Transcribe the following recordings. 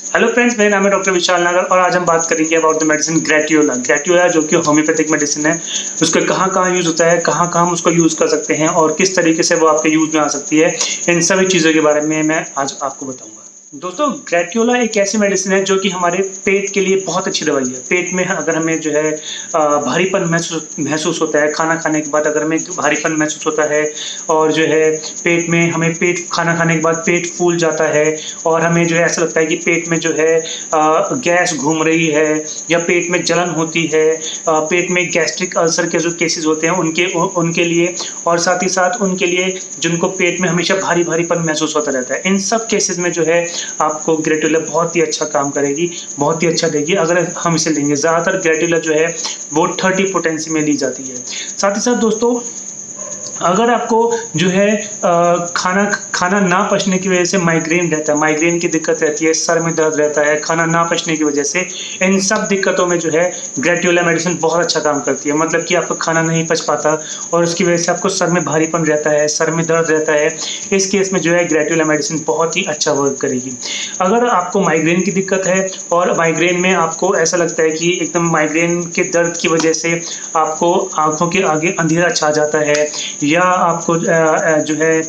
Hello friends, मेरा नाम है डॉक्टर विशाल नागर और आज हम बात करेंगे अबाउट द मेडिसिन ग्रेटियोला जो कि होम्योपैथिक मेडिसिन है। उसका कहाँ कहाँ यूज़ होता है, कहाँ कहाँ हम उसको यूज़ कर सकते हैं और किस तरीके से वो आपके यूज़ में आ सकती है, इन सभी चीज़ों के बारे में मैं आज आपको बताऊंगा। दोस्तों, ग्रेटियोला एक ऐसी मेडिसिन है जो कि हमारे पेट के लिए बहुत अच्छी दवाई है। पेट में अगर हमें जो है भारीपन महसूस होता है, खाना खाने के बाद अगर हमें भारीपन महसूस होता है और जो है पेट में हमें खाना खाने के बाद पेट फूल जाता है और हमें जो है ऐसा लगता है कि पेट में जो है गैस घूम रही है या पेट में जलन होती है, पेट में गैस्ट्रिक अल्सर के जो केसेस होते हैं उनके लिए और साथ ही साथ उनके लिए जिनको पेट में हमेशा भारीपन महसूस होता रहता है, इन सब केसेस में जो है आपको ग्रेटियोला बहुत ही अच्छा काम करेगी, बहुत ही अच्छा देगी अगर हम इसे लेंगे। ज़्यादातर ग्रेटियोला जो है वो 30 पोटेंसी में ली जाती है। साथ ही साथ दोस्तों, अगर आपको जो है खाना ना पचने की वजह से माइग्रेन रहता है, माइग्रेन की दिक्कत रहती है, सर में दर्द रहता है खाना ना पचने की वजह से, इन सब दिक्कतों में जो है ग्रेटियोला मेडिसिन बहुत अच्छा काम करती है। मतलब कि आपका खाना नहीं पच पाता और उसकी वजह से आपको सर में भारीपन रहता है, सर में दर्द रहता है, इस केस में जो है ग्रेटियोला मेडिसिन बहुत ही अच्छा वर्क करेगी। अगर आपको माइग्रेन की दिक्कत है और माइग्रेन में आपको ऐसा लगता है कि एकदम माइग्रेन के दर्द की वजह से आपको आँखों के आगे अंधेरा छा जाता है या आपको जो है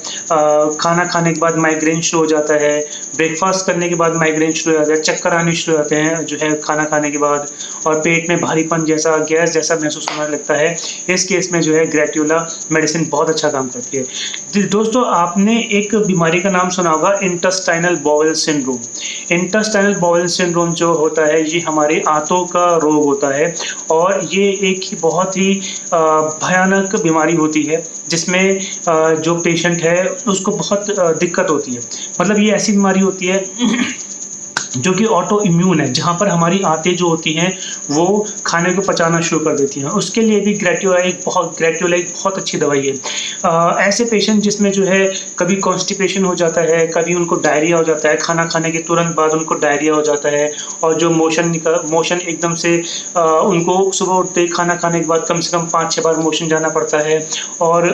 खाना खाने के बाद माइग्रेन शुरू हो जाता है, ब्रेकफास्ट करने के बाद माइग्रेन शुरू हो जाता है, चक्कर आने शुरू हो जाते हैं जो है खाना खाने के बाद और पेट में भारीपन जैसा गैस जैसा महसूस होने लगता है, इस केस में जो है ग्रेटियोला मेडिसिन बहुत अच्छा काम करती है। दोस्तों, आपने एक बीमारी का नाम सुना होगा, intestinal bowel syndrome. Intestinal bowel syndrome जो होता है ये हमारे आंतों का रोग होता है और ये एक बहुत ही भयानक बीमारी होती है जिसमें जो पेशेंट है उसको बहुत दिक्कत होती है। मतलब ये ऐसी बीमारी होती है जो कि ऑटो इम्यून है, जहाँ पर हमारी आंतें जो होती हैं वो खाने को पचाना शुरू कर देती हैं। उसके लिए भी ग्रेटियोला एक बहुत अच्छी दवाई है। ऐसे पेशेंट जिसमें जो है कभी कॉन्स्टिपेशन हो जाता है, कभी उनको डायरिया हो जाता है, खाना खाने के तुरंत बाद उनको डायरिया हो जाता है और जो मोशन एकदम से उनको सुबह उठते ही खाना खाने के बाद कम से कम 5-6 बार मोशन जाना पड़ता है और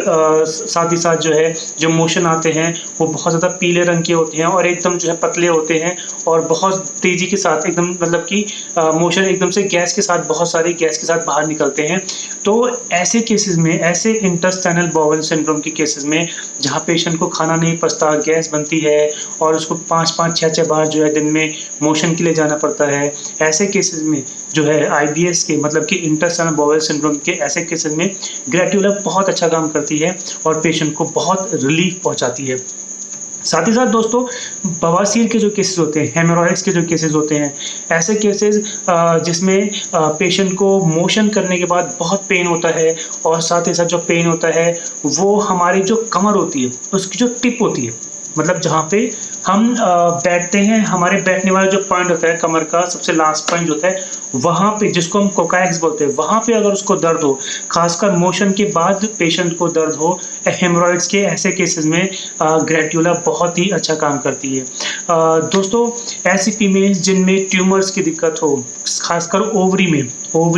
साथ ही साथ जो है जो मोशन आते हैं वो बहुत ज़्यादा पीले रंग के होते हैं और एकदम जो है पतले होते हैं और बहुत तेज़ी के साथ एकदम, मतलब कि मोशन एकदम से गैस के साथ, बहुत सारी गैस के साथ बाहर निकलते हैं। तो ऐसे केसेस में, ऐसे इंटेस्टाइनल बॉवेल सिंड्रोम के केसेस में जहाँ पेशेंट को खाना नहीं पचता, गैस बनती है और उसको 5-5, 6-6 बार जो है दिन में मोशन के लिए जाना पड़ता है, ऐसे केसेस में जो है IBS के, मतलब कि इंटेस्टाइनल बॉवेल सिंड्रोम के ऐसे केसेस में ग्रेटियोला बहुत अच्छा काम करती है और पेशेंट को बहुत रिलीफ पहुँचाती है। साथ ही साथ दोस्तों, बवासीर के जो केसेस होते हैं, हेमोरॉइड्स के जो केसेस होते हैं, ऐसे केसेस जिसमें पेशेंट को मोशन करने के बाद बहुत पेन होता है और साथ ही साथ जो पेन होता है वो हमारी जो कमर होती है उसकी जो टिप होती है, मतलब जहाँ पे हम बैठते हैं, हमारे बैठने वाला जो पॉइंट होता है कमर का सबसे लास्ट पॉइंट होता है, वहाँ पे जिसको हम कोकाइक्स बोलते हैं, वहाँ पे अगर उसको दर्द हो, खासकर मोशन के बाद पेशेंट को दर्द हो, हेमोरॉइड्स के ऐसे केसेस में ग्रेटियोला बहुत ही अच्छा काम करती है। दोस्तों, ऐसी फीमेल्स जिनमें ट्यूमर्स की दिक्कत हो, खासकर ओवरी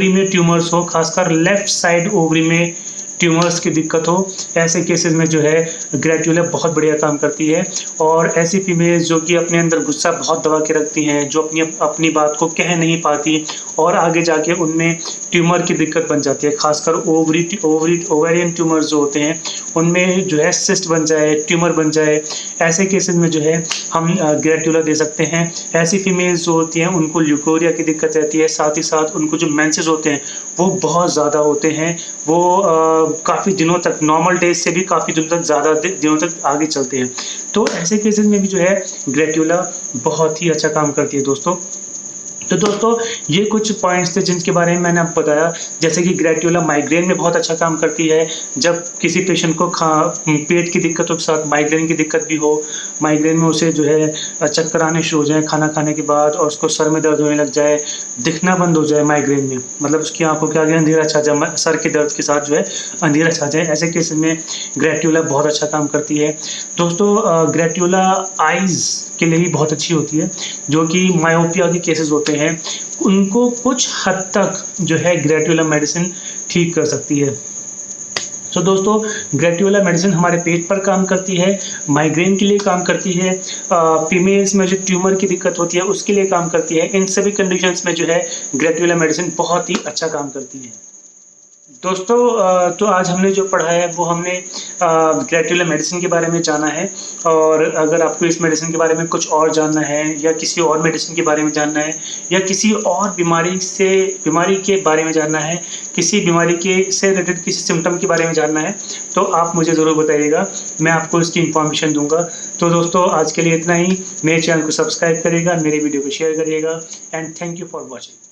में ट्यूमर्स हो, खासकर लेफ्ट साइड ओवरी में ट्यूमर्स की दिक्कत हो, ऐसे केसेस में जो है ग्रेटियोला बहुत बढ़िया काम करती है। और ऐसी फीमेल्स जो कि अपने अंदर गुस्सा बहुत दबा के रखती हैं, जो अपनी बात को कह नहीं पाती और आगे जाके उनमें ट्यूमर की दिक्कत बन जाती है, खासकर ओवेरियन ट्यूमर्स जो होते हैं उनमें जो है सिस्ट बन जाए, ट्यूमर बन जाए, ऐसे केसेस में जो है हम ग्रेटियोला दे सकते हैं। ऐसी फीमेल्स जो होती हैं उनको ल्यूकोरिया की दिक्कत रहती है, साथ ही साथ उनको जो मेंसेस होते हैं वो बहुत ज़्यादा होते हैं, वो काफ़ी दिनों तक, नॉर्मल डेज से भी काफ़ी दिनों तक, ज़्यादा दिनों तक आगे चलते हैं। तो ऐसे केसेस में भी जो है ग्रेटियोला बहुत ही अच्छा काम करती है दोस्तों। तो दोस्तों, ये कुछ पॉइंट्स थे जिनके बारे में मैंने आपको बताया, जैसे कि ग्रेटियोला माइग्रेन में बहुत अच्छा काम करती है। जब किसी पेशेंट को पेट की दिक्कतों के साथ माइग्रेन की दिक्कत भी हो, माइग्रेन में उसे जो है चक्कर आने शुरू हो जाए खाना खाने के बाद और उसको सर में दर्द होने लग जाए, दिखना बंद हो जाए माइग्रेन में, मतलब उसकी आंखों के आगे अंधेरा छा जाए, सर के दर्द के साथ जो है अंधेरा छा जाए, ऐसे केस में ग्रेटियोला बहुत अच्छा काम करती है। दोस्तों, ग्रेटियोला आइज़ के लिए भी बहुत अच्छी होती है, जो कि मायोपिया के केसेस होते हैं उनको कुछ हद तक जो है ग्रेटियोला मेडिसिन ठीक कर सकती है। सो दोस्तों, ग्रेटियोला मेडिसिन हमारे पेट पर काम करती है, माइग्रेन के लिए काम करती है, फीमेल्स में जो ट्यूमर की दिक्कत होती है उसके लिए काम करती है। इन सभी कंडीशंस में जो है ग्रेटियोला मेडिसिन बहुत ही अच्छा काम करती है। दोस्तों, तो आज हमने जो पढ़ा है वो हमने ग्रेटियोला मेडिसिन के बारे में जाना है। और अगर आपको इस मेडिसिन के बारे में कुछ और जानना है या किसी और मेडिसिन के बारे में जानना है या किसी और बीमारी के बारे में जानना है, किसी बीमारी के से रिलेटेड किसी सिम्टम के बारे में जानना है, तो आप मुझे ज़रूर बताइएगा, मैं आपको इसकी इन्फॉर्मेशन दूंगा। तो दोस्तों, आज के लिए इतना ही। मेरे चैनल को सब्सक्राइब करिएगा, मेरे वीडियो को शेयर करिएगा and thank you for watching.